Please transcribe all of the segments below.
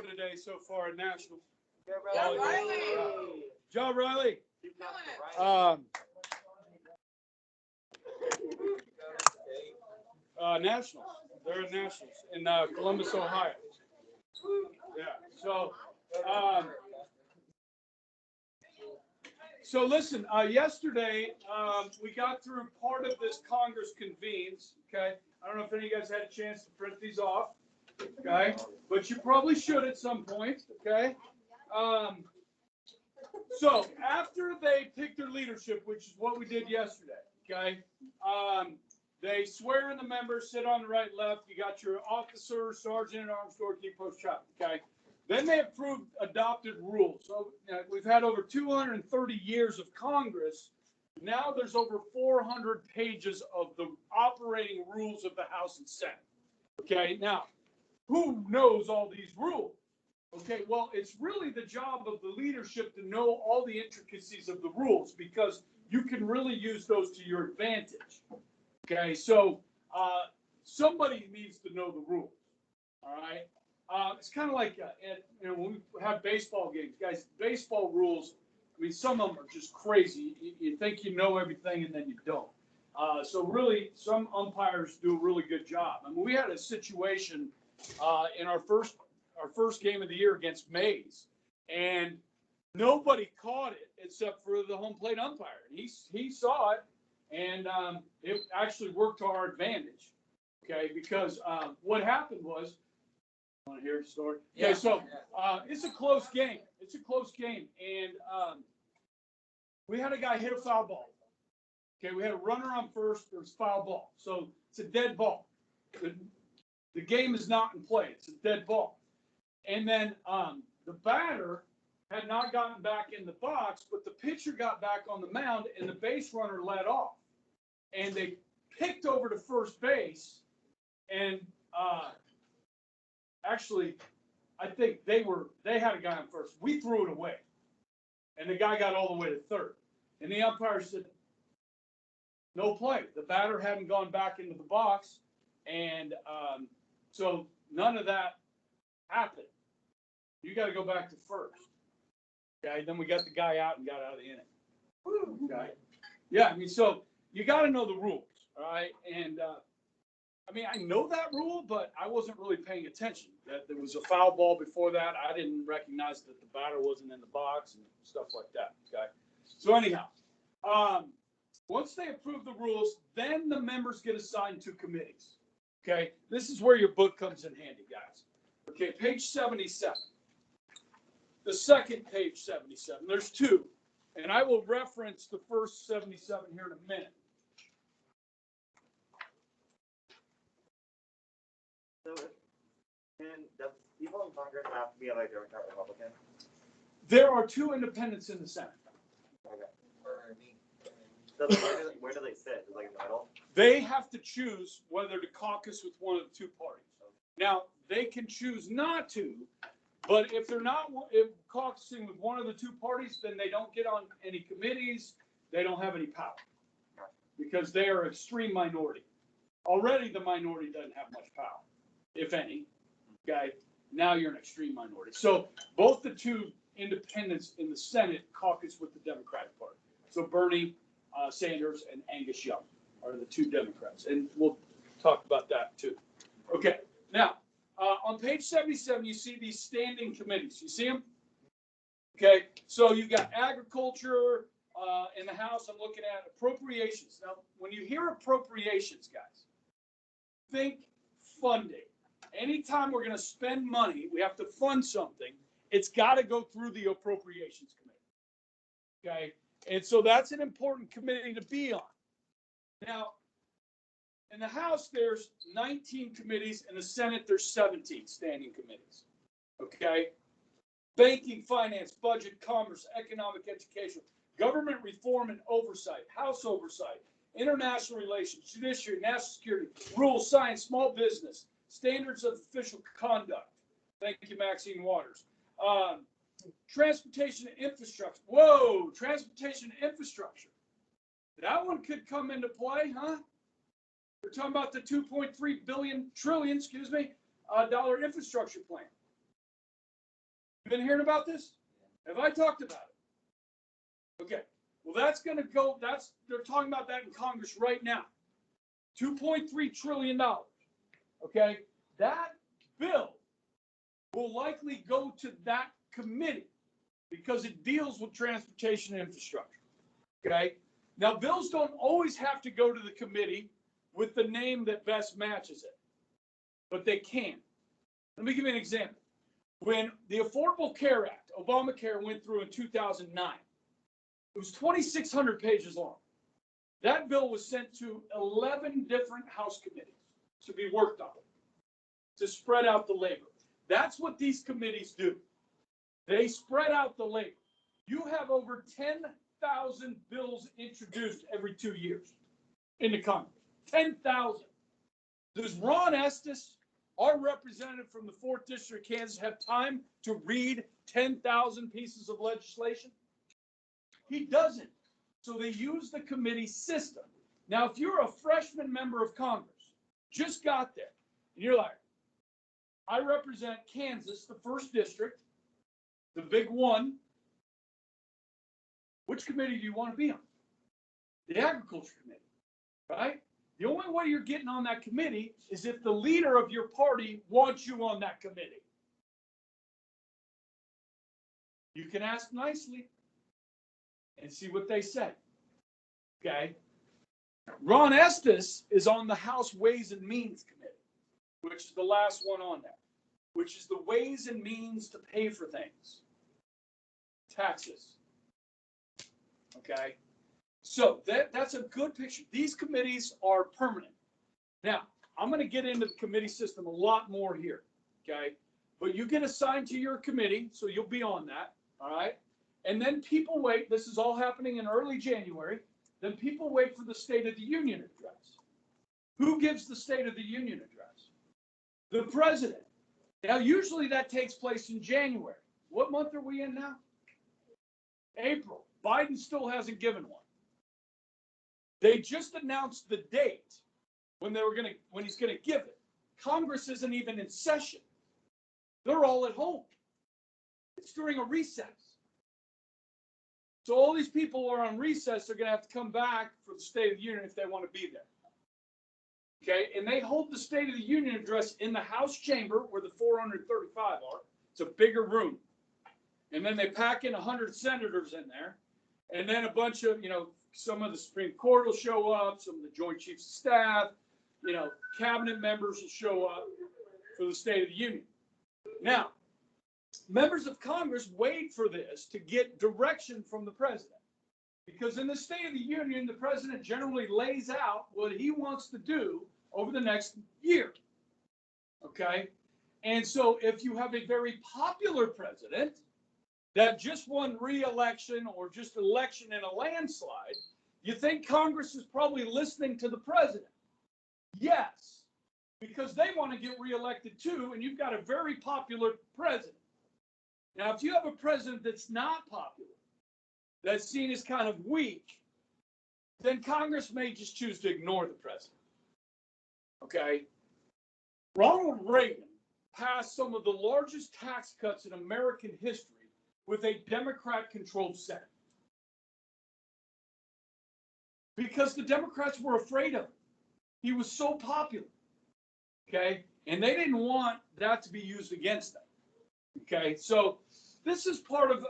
for today so far at Nationals? John Riley. John Riley. Keep going. Nationals. They're at Nationals in Columbus, Ohio. Yeah. So listen, yesterday we got through part of this Congress convenes. Okay. I don't know if any of you guys had a chance to print these off. Okay. But you probably should at some point. Okay. So after they pick their leadership, which is what we did yesterday. Okay. They swear in the members, sit on the right, left. You got your officer, sergeant, armed storekeeper, post traffic. Okay. Then they approved adopted rules. So we've had over 230 years of Congress. Now there's over 400 pages of the operating rules of the House and Senate. Okay. Now, who knows all these rules? Okay. Well, it's really the job of the leadership to know all the intricacies of the rules because you can really use those to your advantage. Okay, so somebody needs to know the rules. All right, it's kind of like when we have baseball games, guys. Baseball rules. I mean, some of them are just crazy. You think you know everything, and then you don't. So really, some umpires do a really good job. I mean, we had a situation in our first game of the year against Mays, and nobody caught it except for the home plate umpire. He saw it. And it actually worked to our advantage, okay? Because what happened was, want to hear the story? Yeah. Okay, so it's a close game. It's a close game, and we had a guy hit a foul ball. Okay, we had a runner on first. There was foul ball, so it's a dead ball. The game is not in play. It's a dead ball, and then the batter had not gotten back in the box, but the pitcher got back on the mound, and the base runner led off. And they picked over to first base, and actually, I think they had a guy on first. We threw it away, and the guy got all the way to third. And the umpire said, "No play." The batter hadn't gone back into the box, and so none of that happened. You got to go back to first. Okay. Then we got the guy out and got out of the inning. Okay. Yeah. I mean, so. You got to know the rules, all right? And, I mean, I know that rule, but I wasn't really paying attention. That there was a foul ball before that. I didn't recognize that the batter wasn't in the box and stuff like that, okay? So anyhow, once they approve the rules, then the members get assigned to committees, okay? This is where your book comes in handy, guys. Okay, page 77. The second page 77. There's two, and I will reference the first 77 here in a minute. So, and does people in Congress have to be like Democrat, Republican? There are two independents in the Senate. Okay. So where do they sit? Like in the middle? They have to choose whether to caucus with one of the two parties. Now, they can choose not to, but if they're not caucusing with one of the two parties, then they don't get on any committees. They don't have any power because they are extreme minority. Already, the minority doesn't have much power, if any. Okay, now you're an extreme minority. So both the two independents in the Senate caucus with the Democratic Party. So Bernie Sanders and Angus Young are the two Democrats, and we'll talk about that too. Okay, now on page 77, you see these standing committees. You see them? Okay, so you got agriculture in the House. I'm looking at appropriations. Now, when you hear appropriations, guys, think funding. Anytime we're going to spend money, we have to fund something. It's got to go through the Appropriations Committee. Okay, and so that's an important committee to be on. Now, in the House, there's 19 committees. In the Senate, there's 17 standing committees. Okay, banking, finance, budget, commerce, economic, education, government reform and oversight, House oversight, international relations, judiciary, national security, rules, science, small business, standards of official conduct. Thank you, Maxine Waters. Transportation and infrastructure. Whoa, transportation and infrastructure. That one could come into play, huh? We're talking about the $2.3 trillion, dollar infrastructure plan. You been hearing about this? Have I talked about it? Okay. Well, that's going to go, they're talking about that in Congress right now. $2.3 trillion. Okay. That bill will likely go to that committee because it deals with transportation and infrastructure. Okay. Now, bills don't always have to go to the committee with the name that best matches it, but they can. Let me give you an example. When the Affordable Care Act, Obamacare, went through in 2009, it was 2,600 pages long. That bill was sent to 11 different House committees to be worked on, to spread out the labor. That's what these committees do. They spread out the labor. You have over 10,000 bills introduced every 2 years into Congress. 10,000. Does Ron Estes, our representative from the 4th District of Kansas, have time to read 10,000 pieces of legislation? He doesn't. So they use the committee system. Now, if you're a freshman member of Congress, just got there, and you're like, I represent Kansas, the 1st District, the big one. Which committee do you want to be on? The Agriculture Committee, right? The only way you're getting on that committee is if the leader of your party wants you on that committee. You can ask nicely and see what they say. Okay? Ron Estes is on the House Ways and Means Committee, which is the last one on there, which is the ways and means to pay for things. Taxes. Okay? So that's a good picture. These committees are permanent. Now, I'm going to get into the committee system a lot more here. Okay? But you get assigned to your committee, so you'll be on that. All right? And then people wait. This is all happening in early January. Then people wait for the State of the Union address. Who gives the State of the Union address? The president. Now, usually that takes place in January. What month are we in now? April. Biden still hasn't given one. They just announced the date when he's going to give it. Congress isn't even in session. They're all at home. It's during a recess. So all these people who are on recess are going to have to come back for the State of the Union if they want to be there. Okay, and they hold the State of the Union address in the House chamber where the 435 are. It's a bigger room. And then they pack in 100 senators in there. And then a bunch of, some of the Supreme Court will show up, some of the Joint Chiefs of Staff, cabinet members will show up for the State of the Union. Now, members of Congress wait for this to get direction from the president. Because in the State of the Union, the president generally lays out what he wants to do over the next year. Okay? And so if you have a very popular president that just won re-election or just election in a landslide, you think Congress is probably listening to the president? Yes, because they want to get re-elected too, and you've got a very popular president. Now, if you have a president that's not popular, that's seen as kind of weak, then Congress may just choose to ignore the president. Okay? Ronald Reagan passed some of the largest tax cuts in American history with a Democrat-controlled Senate. Because the Democrats were afraid of him. He was so popular. Okay? And they didn't want that to be used against them. Okay? So this is part of,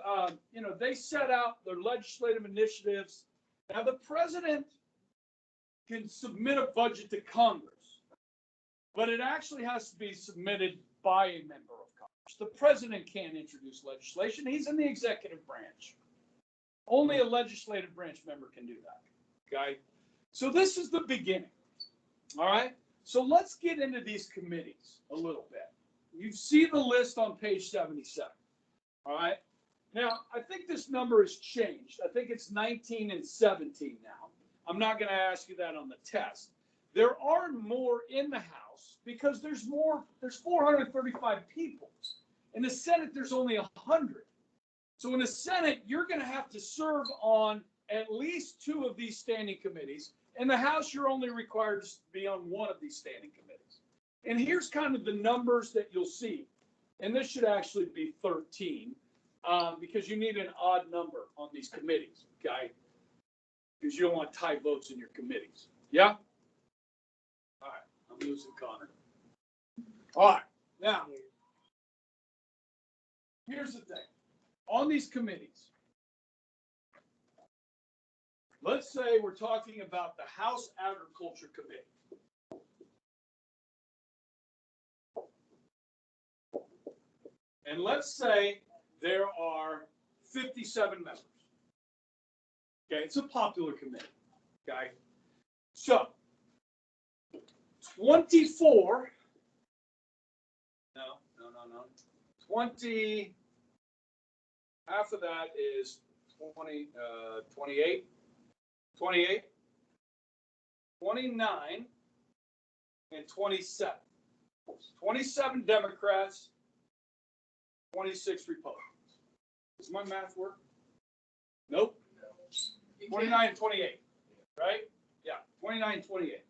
they set out their legislative initiatives. Now, the president can submit a budget to Congress, but it actually has to be submitted by a member of Congress. The president can't introduce legislation. He's in the executive branch. Only a legislative branch member can do that. Okay? So this is the beginning. All right? So let's get into these committees a little bit. You see the list on page 77. All right? Now, I think this number has changed. I think it's 19 and 17 now. I'm not going to ask you that on the test. There are more in the House because there's 435 people. In the Senate, there's only 100. So in the Senate, you're going to have to serve on at least 2 of these standing committees. In the House, you're only required to be on 1 of these standing committees. And here's kind of the numbers that you'll see and this should actually be 13, because you need an odd number on these committees, okay? Because you don't want tie votes in your committees. Yeah? All right, I'm losing Connor. All right, now, here's the thing. On these committees, let's say we're talking about the House Agriculture Committee. And let's say there are 57 members. Okay, it's a popular committee. Okay, so 24. No. 20. Half of that is 20, 28, 28, 29, and 27. 27 Democrats, 26 Republicans. Does my math work? Nope. 29 and 28, right? Yeah, 29 and 28.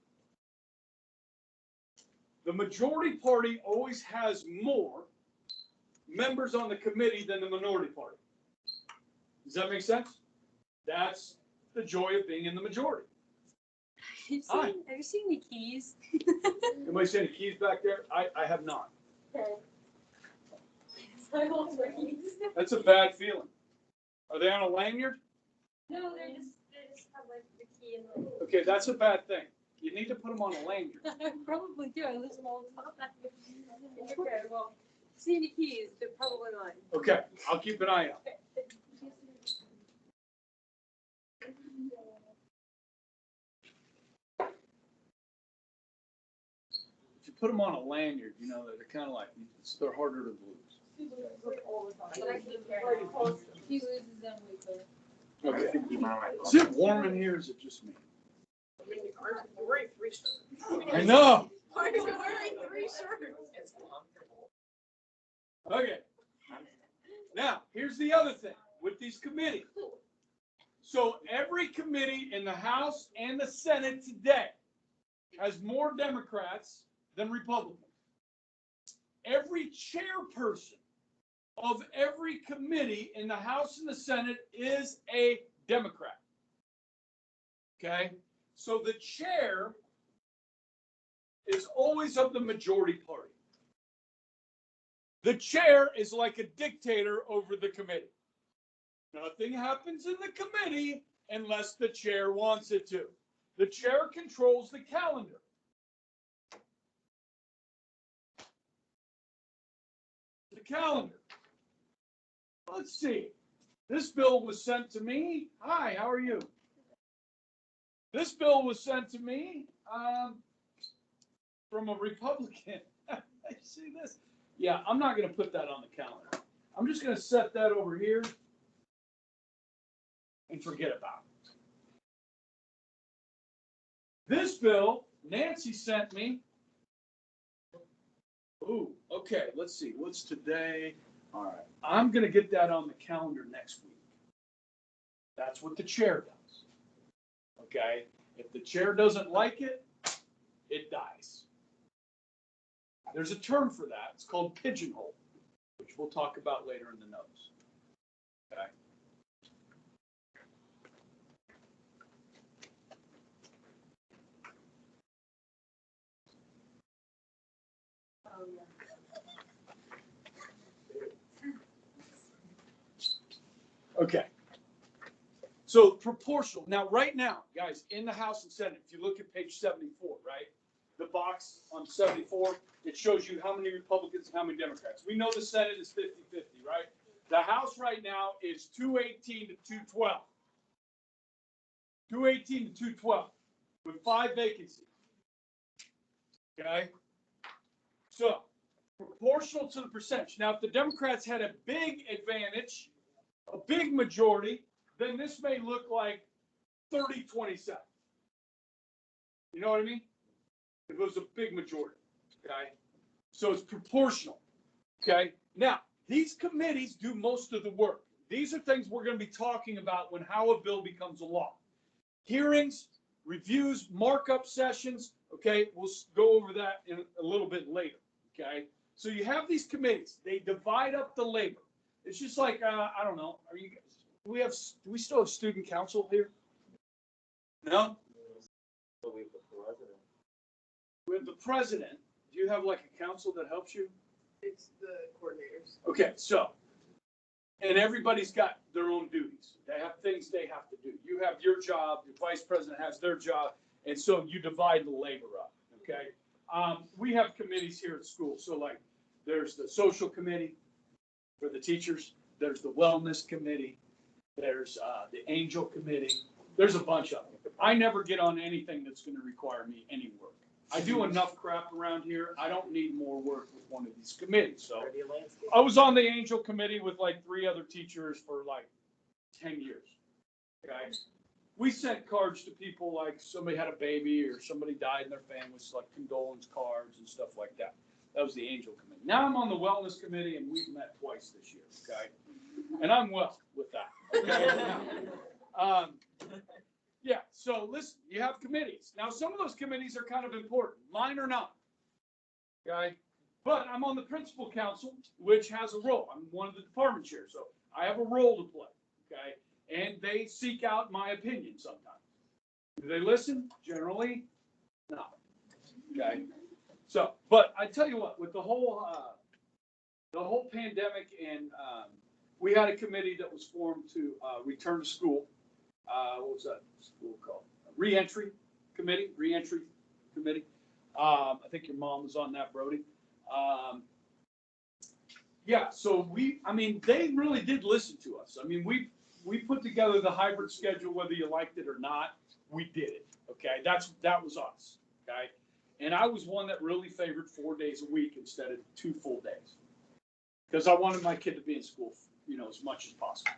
The majority party always has more members on the committee than the minority party. Does that make sense? That's the joy of being in the majority. Have you seen the keys? Anybody see any keys back there? I have not. That's a bad feeling. Are they on a lanyard? No, they just have like the key in the. Okay, that's a bad thing. You need to put them on a lanyard. I probably do. I lose them all the time. Okay, well, see any keys? They're probably mine. Okay, I'll keep an eye out. If you put them on a lanyard, you know, they're kind of like, they're harder to lose. He loses them weekly. Okay. Is it warm in here or is it just me? You're wearing 3 shirts. I know. Why are you wearing 3 shirts? It's comfortable. Okay. Now, here's the other thing with these committees. So every committee in the House and the Senate today has more Democrats than Republicans. Every chairperson of every committee in the House and the Senate is a Democrat. Okay? So the chair is always of the majority party. The chair is like a dictator over the committee. Nothing happens in the committee unless the chair wants it to. The chair controls the calendar. The calendar. Let's see. This bill was sent to me. Hi, how are you? This bill was sent to me from a Republican. I see this. Yeah, I'm not going to put that on the calendar. I'm just going to set that over here and forget about it. This bill, Nancy sent me. Ooh, okay, let's see. What's today? All right. I'm going to get that on the calendar next week. That's what the chair does. Okay? If the chair doesn't like it, it dies. There's a term for that. It's called pigeonhole, which we'll talk about later in the notes. Okay? Oh, yeah. Okay. So proportional. Now, right now, guys, in the House and Senate, if you look at page 74, right? The box on 74, it shows you how many Republicans and how many Democrats. We know the Senate is 50-50, right? The House right now is 218 to 212. 218 to 212 with 5 vacancies. Okay? So, proportional to the percentage. Now, if the Democrats had a big advantage, a big majority, then this may look like 30-27. You know what I mean? If it was a big majority, okay? So it's proportional, okay? Now, these committees do most of the work. These are things we're going to be talking about when how a bill becomes a law. Hearings, reviews, markup sessions, okay? We'll go over that in a little bit later, okay? So you have these committees. They divide up the labor. It's just like, I don't know. Do we still have student council here? No? But we have the president. We have the president. Do you have like a council that helps you? It's the coordinators. Okay, so, and everybody's got their own duties. They have things they have to do. You have your job, your vice president has their job, and so you divide the labor up, okay? We have committees here at school. So like, there's the social committee for the teachers. There's the wellness committee. There's the angel committee. There's a bunch of them. I never get on anything that's going to require me any work. I do enough crap around here. I don't need more work with one of these committees. So Already a landscape. I was on the angel committee with like 3 other teachers for like 10 years. Okay. We sent cards to people like somebody had a baby or somebody died in their family, so like condolence cards and stuff like that. That was the angel committee. Now I'm on the wellness committee and we've met twice this year. Okay. And I'm well with that. Okay? Yeah, so listen, you have committees. Now, some of those committees are kind of important. Mine are not. Okay? But I'm on the principal council, which has a role. I'm one of the department chairs, so I have a role to play. Okay? And they seek out my opinion sometimes. Do they listen? Generally, no. Okay? So, but I tell you what, with the whole pandemic and we had a committee that was formed to return to school. What was that school called? Reentry committee. I think your mom was on that, Brody. Yeah, so they really did listen to us. I mean, we put together the hybrid schedule, whether you liked it or not. We did it. Okay, that was us. Okay, and I was one that really favored 4 days a week instead of 2 full days because I wanted my kid to be in school, as much as possible.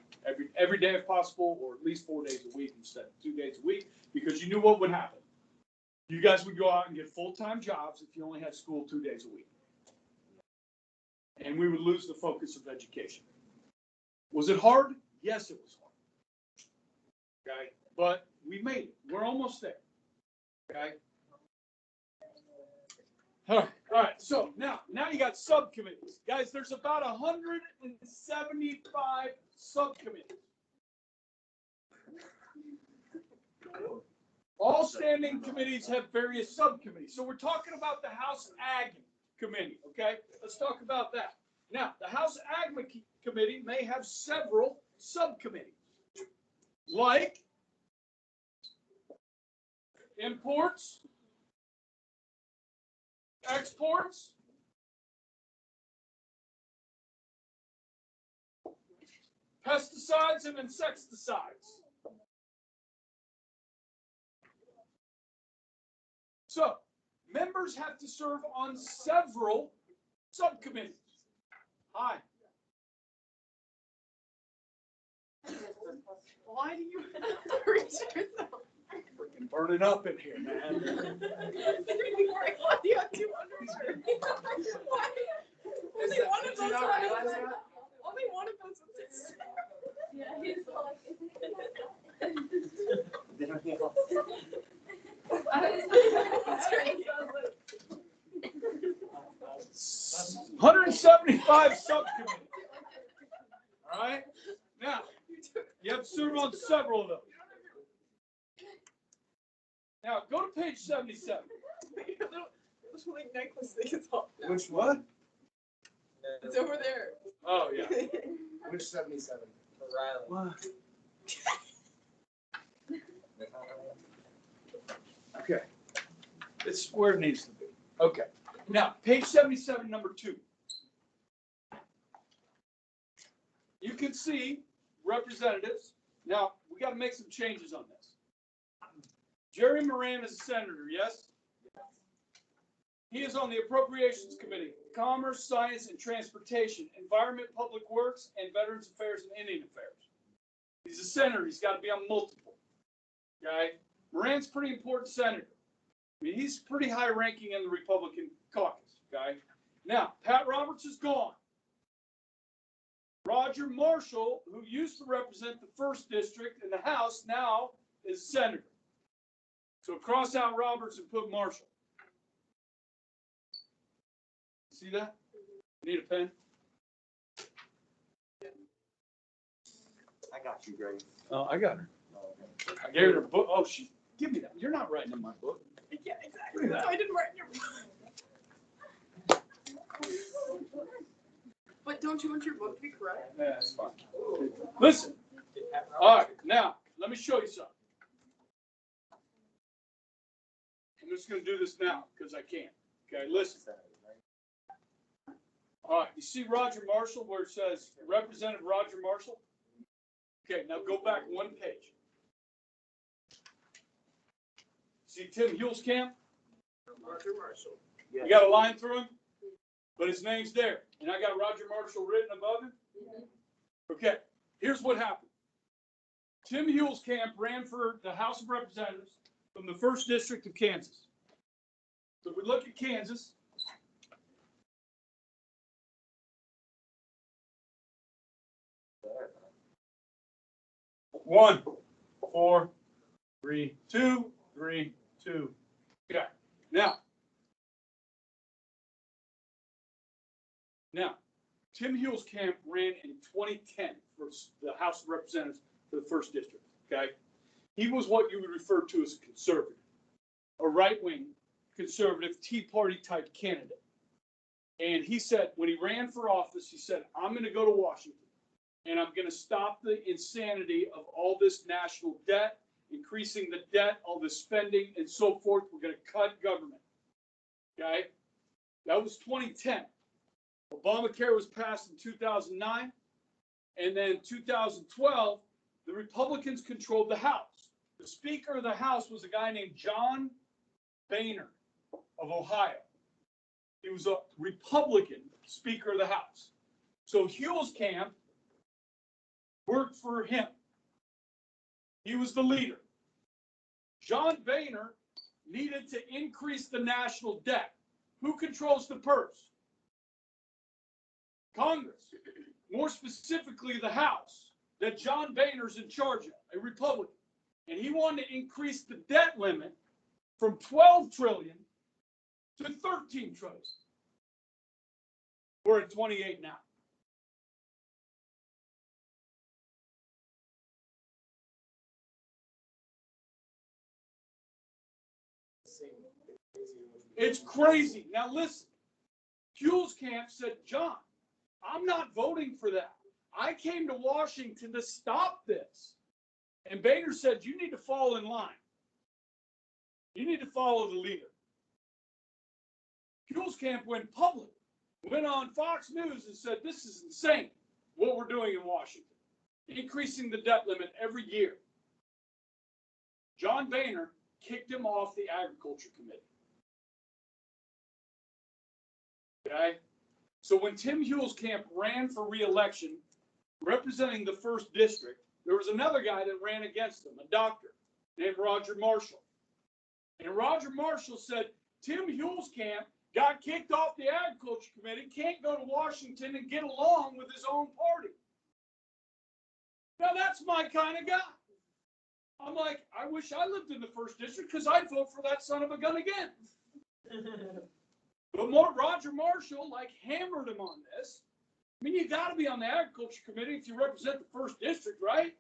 Every day if possible, or at least 4 days a week instead of 2 days a week, because you knew what would happen. You guys would go out and get full-time jobs if you only had school 2 days a week. And we would lose the focus of education. Was it hard? Yes, it was hard. Okay, but we made it. We're almost there. Okay. All right. So now you got subcommittees, guys. There's about 175 subcommittees. All standing committees have various subcommittees. So we're talking about the House Ag Committee. Okay, let's talk about that. Now, the House Ag Committee may have several subcommittees, like imports, exports, pesticides and insecticides. So, members have to serve on several subcommittees. Hi. Why do you have to return them? Freaking burning up in here, man. Why do you have 2 undershirts? Why? Only one of those only one of those is Yeah, he's like. They don't need all- That's right. 175 subcommittees. All right. Now, you have to serve on several of those. Now, go to page 77. Little like necklace thing is all. Which what? It's over there. Oh, yeah. Which 77? Riley. Okay. It's where it needs to be. Okay. Now, page 77, number 2. You can see representatives. Now, we got to make some changes on this. Jerry Moran is a senator, yes? He is on the Appropriations Committee, Commerce, Science, and Transportation, Environment, Public Works, and Veterans Affairs and Indian Affairs. He's a senator. He's got to be on multiple. Okay? Moran's a pretty important senator. I mean, he's pretty high ranking in the Republican caucus. Okay? Now, Pat Roberts is gone. Roger Marshall, who used to represent the 1st District in the House, now is senator. So cross out Roberts and put Marshall. See that? Need a pen? I got you, Greg. Oh, I got her. Oh, okay. I gave her a book. Oh, give me that. You're not writing in my book. Yeah, exactly. That's why I didn't write in your book. But don't you want your book to be correct? Yeah, that's fine. Listen. All right, now, let me show you something. I'm just gonna do this now, because I can. Okay, listen. All right, you see Roger Marshall where it says Representative Roger Marshall? Okay, now go back one page. See Tim Hulskamp? Roger Marshall. You got a line through him, but his name's there. And I got Roger Marshall written above him. Okay, here's what happened. Tim Hulskamp ran for the House of Representatives from the 1st District of Kansas. So if we look at Kansas, one, 4, 3, 2, 3, 2. Okay. Now, Tim Hulskamp ran in 2010 for the House of Representatives for the 1st District. Okay. He was what you would refer to as a conservative, a right-wing conservative Tea Party type candidate. And he said, when he ran for office, he said, I'm going to go to Washington and I'm going to stop the insanity of all this national debt, increasing the debt, all this spending and so forth. We're going to cut government. Okay. That was 2010. Obamacare was passed in 2009. And then 2012, the Republicans controlled the House. The Speaker of the House was a guy named John Boehner of Ohio. He was a Republican Speaker of the House. So Hulskamp worked for him. He was the leader. John Boehner needed to increase the national debt. Who controls the purse? Congress. More specifically, the House that John Boehner's in charge of, a Republican. And he wanted to increase the debt limit from 12 trillion to 13 trillion. We're at 28 now. It's crazy. Now listen, Hulskamp said, John, I'm not voting for that. I came to Washington to stop this. And Boehner said, you need to fall in line. You need to follow the leader. Hulskamp went public, went on Fox News and said, this is insane what we're doing in Washington, increasing the debt limit every year. John Boehner kicked him off the Agriculture Committee. Okay? So when Tim Hulskamp ran for re-election, representing the 1st District, there was another guy that ran against him, a doctor named Roger Marshall. And Roger Marshall said, Tim Hulskamp got kicked off the Agriculture Committee, can't go to Washington and get along with his own party. Now that's my kind of guy. I'm like, I wish I lived in the 1st District because I'd vote for that son of a gun again. But Roger Marshall hammered him on this. I mean, you got to be on the Agriculture Committee if you represent the 1st District, right?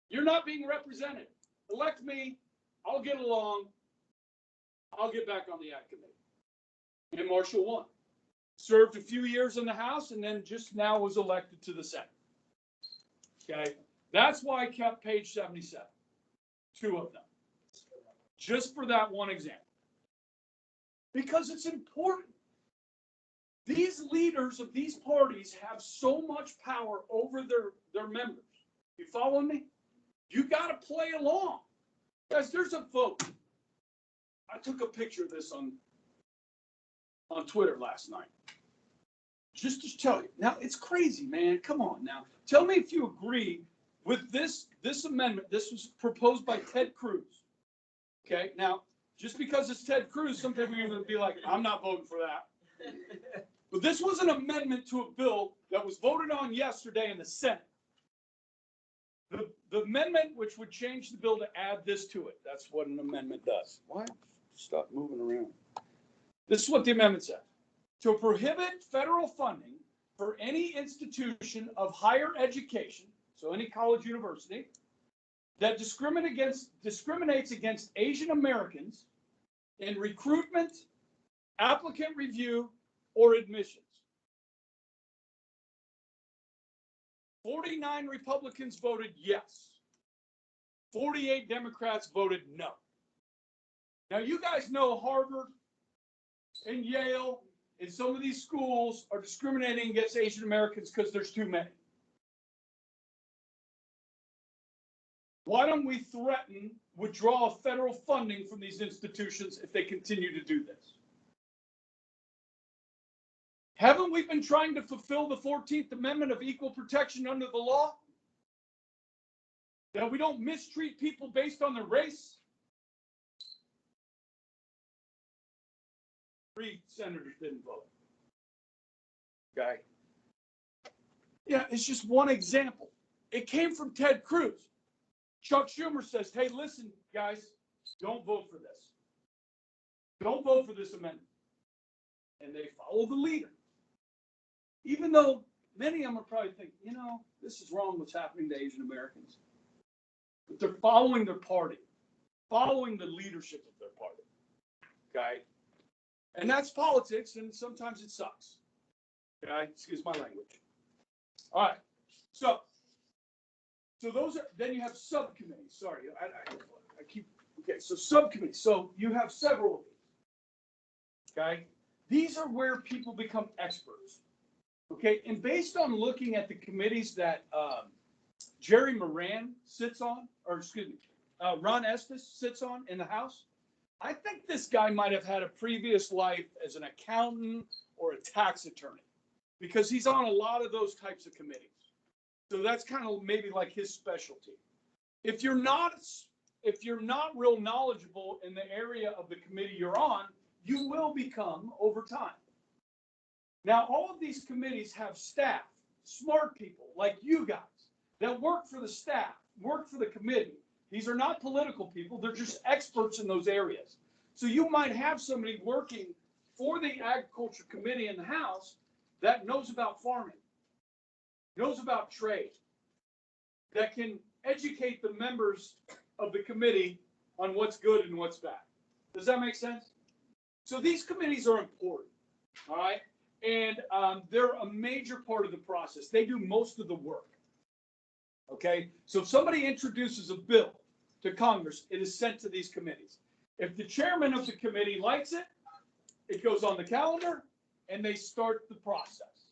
You're not being represented. Elect me. I'll get along. I'll get back on the Ag Committee. And Marshall won. Served a few years in the House and then just now was elected to the Senate. Okay? That's why I kept page 77. 2 of them. Just for that one example. Because it's important. These leaders of these parties have so much power over their members. You follow me? You got to play along. Guys, there's a vote. I took a picture of this on Twitter last night. Just to tell you. Now, it's crazy, man. Come on now. Tell me if you agree with this amendment. This was proposed by Ted Cruz. Okay, now, just because it's Ted Cruz, some people are going to be like, I'm not voting for that. But this was an amendment to a bill that was voted on yesterday in the Senate. The amendment, which would change the bill to add this to it. That's what an amendment does. Why? Stop moving around. This is what the amendment says. to prohibit federal funding for any institution of higher education, so any college, university, that discriminates against Asian Americans in recruitment, applicant review, or admissions. 49 Republicans voted yes. 48 Democrats voted no. Now, you guys know Harvard and Yale and some of these schools are discriminating against Asian Americans because there's too many. Why don't we threaten withdrawal of federal funding from these institutions if they continue to do this? Haven't we been trying to fulfill the 14th Amendment of equal protection under the law? That we don't mistreat people based on their race? 3 senators didn't vote. Okay. Yeah, it's just one example. It came from Ted Cruz. Chuck Schumer says, hey, listen, guys, don't vote for this. Don't vote for this amendment. And they follow the leader. Even though many of them are probably thinking, you know, this is wrong what's happening to Asian Americans. But they're following their party, following the leadership of their party. Okay? And that's politics, and sometimes it sucks. Okay? Excuse my language. All right. So those are, then you have subcommittees. Sorry, I keep, okay, so subcommittees. So you have several of these. Okay? These are where people become experts. Okay? And based on looking at the committees that Jerry Moran sits on, or excuse me, Ron Estes sits on in the House, I think this guy might have had a previous life as an accountant or a tax attorney because he's on a lot of those types of committees. So that's kind of maybe like his specialty. If you're not real knowledgeable in the area of the committee you're on, you will become over time. Now, all of these committees have staff, smart people like you guys that work for the staff, work for the committee. These are not political people. They're just experts in those areas. So you might have somebody working for the Agriculture Committee in the House that knows about farming, knows about trade, that can educate the members of the committee on what's good and what's bad. Does that make sense? So these committees are important, all right? And they're a major part of the process. They do most of the work, okay? So if somebody introduces a bill to Congress, it is sent to these committees. If the chairman of the committee likes it, it goes on the calendar, and they start the process.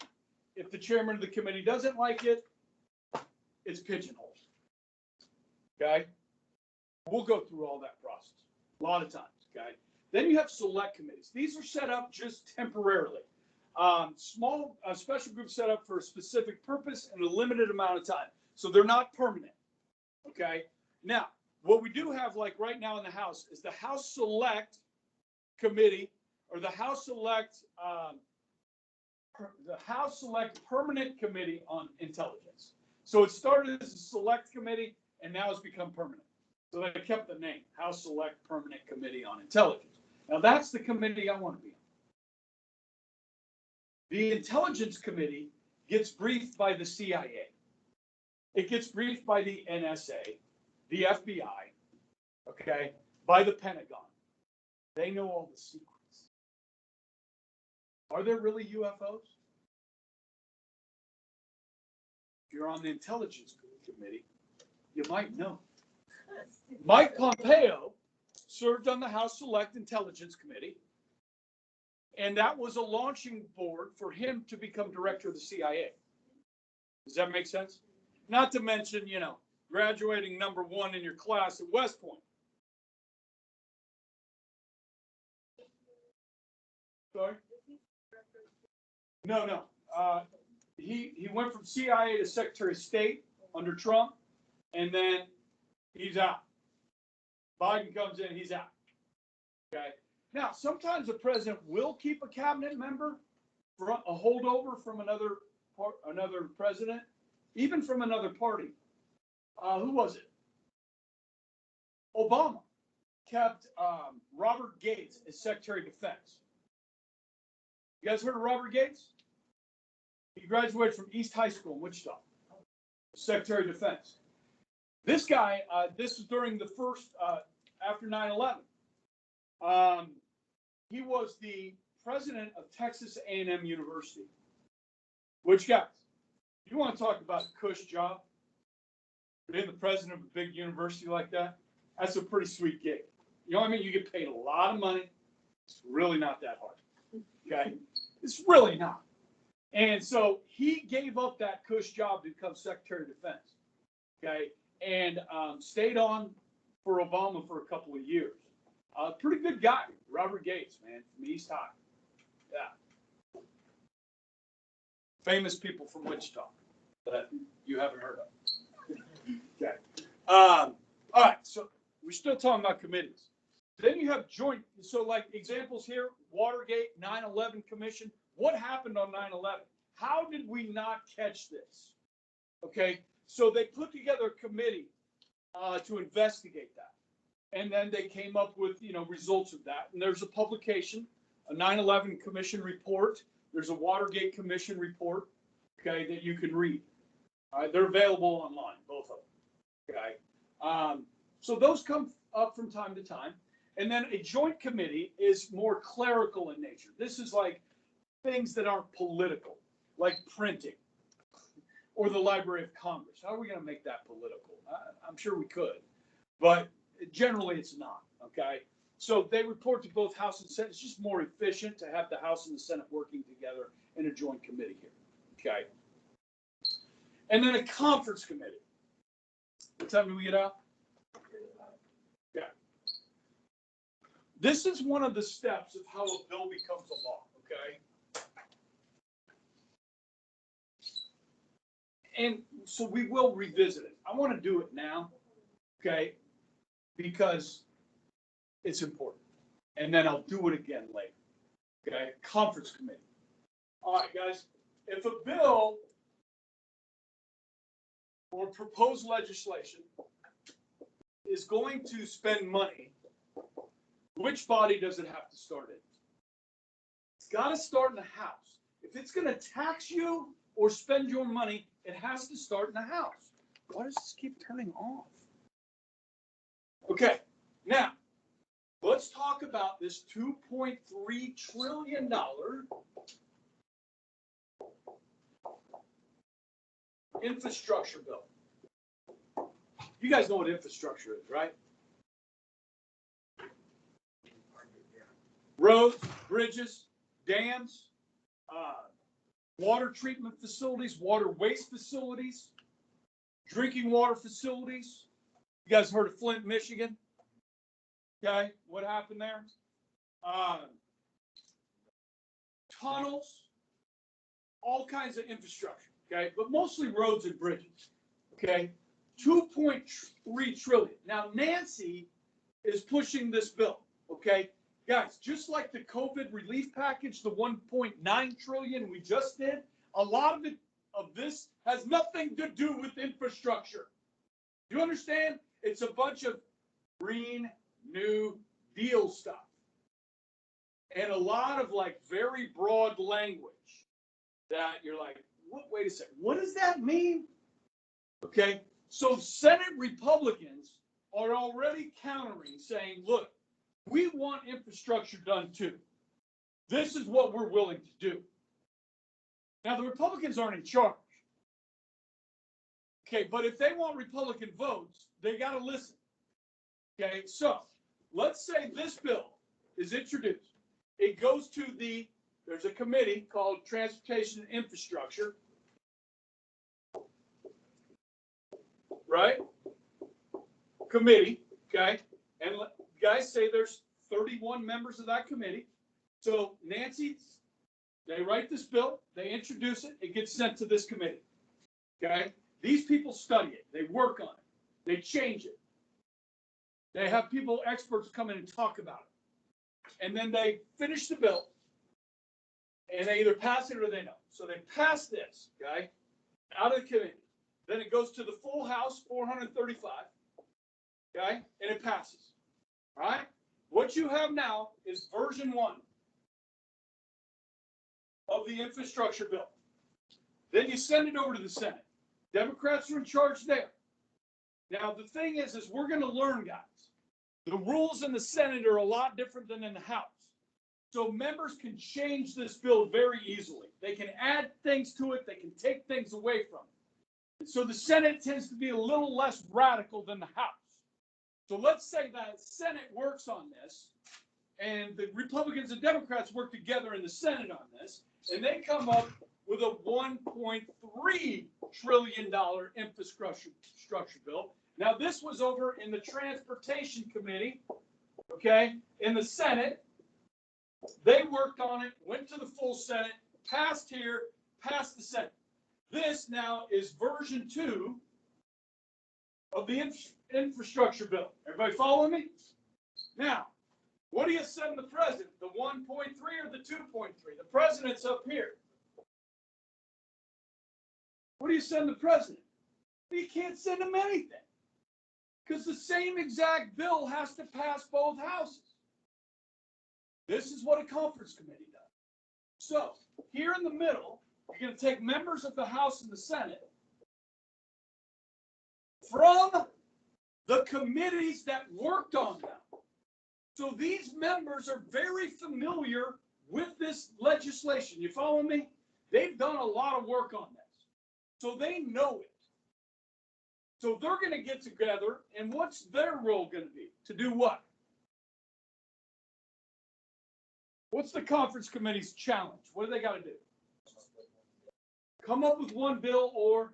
If the chairman of the committee doesn't like it, it's pigeonholed. Okay? We'll go through all that process a lot of times. Okay? Then you have select committees. These are set up just temporarily. Small special groups set up for a specific purpose and a limited amount of time. So they're not permanent. Okay? Now, what we do have, like right now in the House, is the House Select Committee, or the House Select Permanent Committee on Intelligence. So it started as a select committee, and now it's become permanent. So they kept the name, House Select Permanent Committee on Intelligence. Now that's the committee I want to be on. The Intelligence Committee gets briefed by the CIA. It gets briefed by the NSA, the FBI, okay, by the Pentagon. They know all the secrets. Are there really UFOs? If you're on the Intelligence Committee, you might know. Mike Pompeo served on the House Select Intelligence Committee, and that was a launching board for him to become director of the CIA. Does that make sense? Not to mention, you know, graduating #1 in your class at West Point. Sorry? No. He went from CIA to Secretary of State under Trump, and then he's out. Biden comes in, he's out. Okay. Now, sometimes the president will keep a cabinet member for a holdover from another president, even from another party. Who was it? Obama kept Robert Gates as Secretary of Defense. You guys heard of Robert Gates? He graduated from East High School in Wichita, Secretary of Defense. This guy, this was during the first, after 9/11. He was the president of Texas A&M University. Which, guys, you want to talk about a cush job? Being the president of a big university like that, that's a pretty sweet gig. You know what I mean? You get paid a lot of money. It's really not that hard. Okay? It's really not. And so he gave up that cush job to become Secretary of Defense. Okay? And stayed on for Obama for a couple of years. Pretty good guy, Robert Gates, man, from East High. Yeah. Famous people from Wichita that you haven't heard of. Okay. All right. So we're still talking about committees. Then you have joint. So like examples here, Watergate, 9/11 Commission. What happened on 9/11? How did we not catch this? Okay. So they put together a committee to investigate that. And then they came up with, results of that. And there's a publication, a 9/11 Commission report. There's a Watergate Commission report, okay, that you can read. All right, they're available online, both of them, okay? So those come up from time to time. And then a joint committee is more clerical in nature. This is like things that aren't political, like printing or the Library of Congress. How are we going to make that political? I'm sure we could, but generally it's not, okay? So they report to both House and Senate. It's just more efficient to have the House and the Senate working together in a joint committee here, okay? And then a conference committee. What time do we get out? Yeah. This is one of the steps of how a bill becomes a law, okay? And so we will revisit it. I want to do it now, okay? Because it's important. And then I'll do it again later, okay? Conference committee. All right, guys, if a bill or proposed legislation is going to spend money, which body does it have to start in? It's got to start in the House. If it's going to tax you or spend your money, it has to start in the House. Why does this keep turning off? Okay, now let's talk about this $2.3 trillion infrastructure bill. You guys know what infrastructure is, right? Roads, bridges, dams, water treatment facilities, water waste facilities, drinking water facilities. You guys heard of Flint, Michigan? Okay, what happened there? Tunnels, all kinds of infrastructure, okay, but mostly roads and bridges, okay? 2.3 trillion. Now, Nancy is pushing this bill, okay? Guys, just like the COVID relief package, the 1.9 trillion we just did, a lot of this has nothing to do with infrastructure. You understand? It's a bunch of Green New Deal stuff. And a lot of like very broad language that you're like, what, wait a second, what does that mean? Okay, so Senate Republicans are already countering, saying, look, we want infrastructure done too. This is what we're willing to do. Now, the Republicans aren't in charge. Okay, but if they want Republican votes, they got to listen. Okay, so let's say this bill is introduced. It goes to there's a committee called Transportation and Infrastructure, right? Committee, okay? And guys say there's 31 members of that committee. So Nancy, they write this bill, they introduce it, it gets sent to this committee, okay? These people study it, they work on it, they change it. They have people, experts come in and talk about it. And then they finish the bill, and they either pass it or they don't. So they pass this, okay, out of the committee. Then it goes to the full House, 435, okay, and it passes. All right? What you have now is version 1. of the infrastructure bill. Then you send it over to the Senate. Democrats are in charge there. Now, the thing is we're going to learn, guys. The rules in the Senate are a lot different than in the House. So members can change this bill very easily. They can add things to it. They can take things away from it. So the Senate tends to be a little less radical than the House. So let's say that Senate works on this, and the Republicans and Democrats work together in the Senate on this, and they come up with a $1.3 trillion infrastructure bill. Now, this was over in the Transportation Committee, okay, in the Senate. They worked on it, went to the full Senate, passed here, passed the Senate. This now is version 2 of the infrastructure bill. Everybody follow me? Now, what do you send the president? The 1.3 or the 2.3? The president's up here. What do you send the president? You can't send him anything, because the same exact bill has to pass both houses. This is what a conference committee does. So here in the middle, you're going to take members of the House and the Senate from the committees that worked on them. So these members are very familiar with this legislation. You follow me? They've done a lot of work on this. So they know it. So they're going to get together, and what's their role going to be? To do what? What's the conference committee's challenge? What do they got to do? Come up with one bill or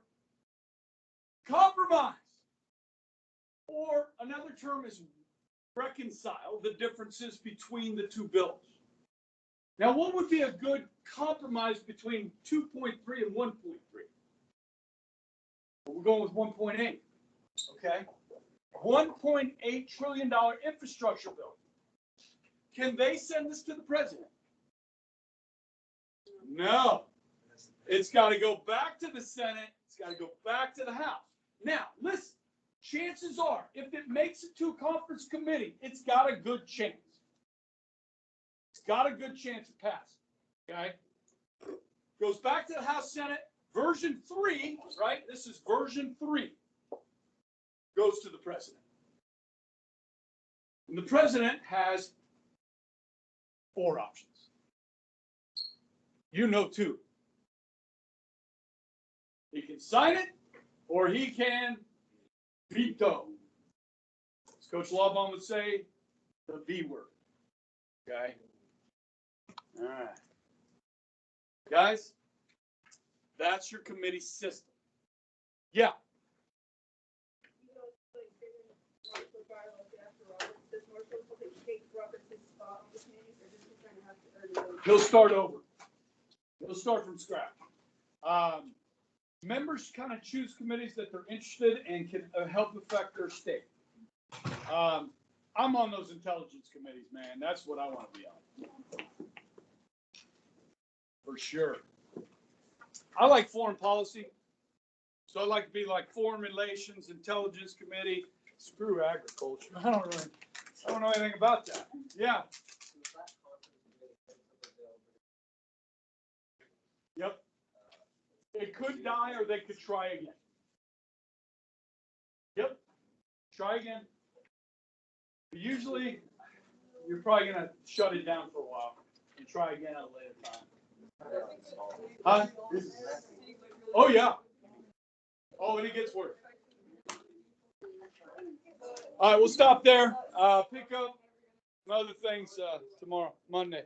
compromise. Or another term is reconcile the differences between the two bills. Now, what would be a good compromise between 2.3 and 1.3? Well, we're going with 1.8. Okay? $1.8 trillion infrastructure bill. Can they send this to the president? No. It's got to go back to the Senate. It's got to go back to the House. Now, listen. Chances are, if it makes it to a conference committee, it's got a good chance. It's got a good chance of passing. Okay? Goes back to the House, Senate. Version 3, right? This is version 3. Goes to the president. And the president has 4 options. You know 2. He can sign it, or he can veto. As Coach Lawbone would say, the V word. Okay? All right. Guys, that's your committee system. Yeah. He'll start over. He'll start from scratch. Members kind of choose committees that they're interested and can help affect their state. I'm on those intelligence committees, man. That's what I want to be on. For sure. I like foreign policy. So I like to be like foreign relations, intelligence committee. Screw agriculture. I don't know anything about that. Yeah. Yep. It could die or they could try again. Yep. Try again. But usually, you're probably going to shut it down for a while and try again at a later time. Huh? Oh, yeah. Oh, and it gets worse. All right, we'll stop there. Pick up some other things tomorrow, Monday.